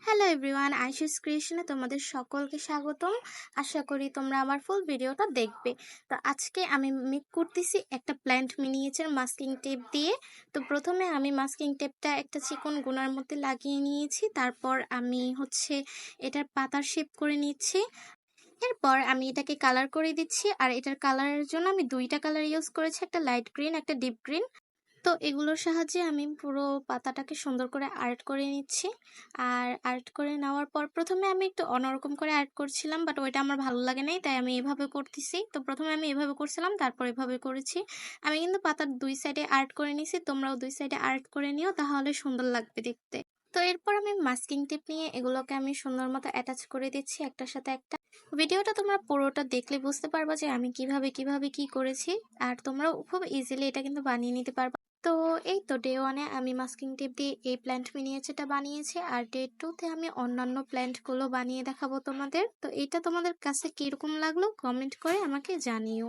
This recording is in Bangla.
হ্যালো এভরিওয়ান, আইশুস ক্রিয়েশনে তোমাদের সকলকে স্বাগতম। আশা করি তোমরা আমার ফুল ভিডিওটা দেখবে। তো আজকে আমি মেক করতেছি একটা প্ল্যান্ট মিনিয়েচার মাস্কিং টেপ দিয়ে। তো প্রথমে আমি মাস্কিং টেপটা একটা চিকন গুনার মধ্যে লাগিয়ে নিয়েছি, তারপর আমি এটার পাতার শেপ করে নিচ্ছি। এরপর আমি এটাকে কালার করে দিচ্ছি, আর এটার কালারের জন্য আমি দুইটা কালার ইউজ করেছি, একটা লাইট গ্রিন একটা ডিপ গ্রিন। তো এগুলোর সাহায্যে আমি পুরো পাতাটাকে সুন্দর করে আর্ট করে নিচ্ছি। আর আর্ট করে নেওয়ার পর প্রথমে আমি একটু অন্যরকম করে আর্ট করছিলাম, বাট ওইটা আমার ভালো লাগে নাই, তাই আমি এভাবে করতেছি। তো প্রথমে আমি এভাবে করছিলাম, তারপর এভাবে করেছি। আমি কিন্তু পাতার দুই সাইডে আর্ট করে নিয়েছি, তোমরাও দুই সাইডে আর্ট করে নিও, তাহলে সুন্দর লাগবে দেখতে। তো এরপর আমি মাস্কিং টেপ নিয়ে এগুলোকে আমি সুন্দর মতো অ্যাটাচ করে দিচ্ছি একটার সাথে একটা। ভিডিওটা তোমরা পুরোটা দেখলে বুঝতে পারবা যে আমি কিভাবে কি করেছি, আর তোমরাও খুব ইজিলি এটা কিন্তু বানিয়ে নিতে পারবা। তো এই তো ডে 1-এ আমি মাস্কিং টেপ দিয়ে এই প্ল্যান্ট মিনিয়েচারটা বানিয়েছি, আর ডে 2-তে আমি অন্যান্য প্ল্যান্টগুলো বানিয়ে দেখাবো তোমাদের। তো এটা তোমাদের কাছে কিরকম লাগলো কমেন্ট করে আমাকে জানিও।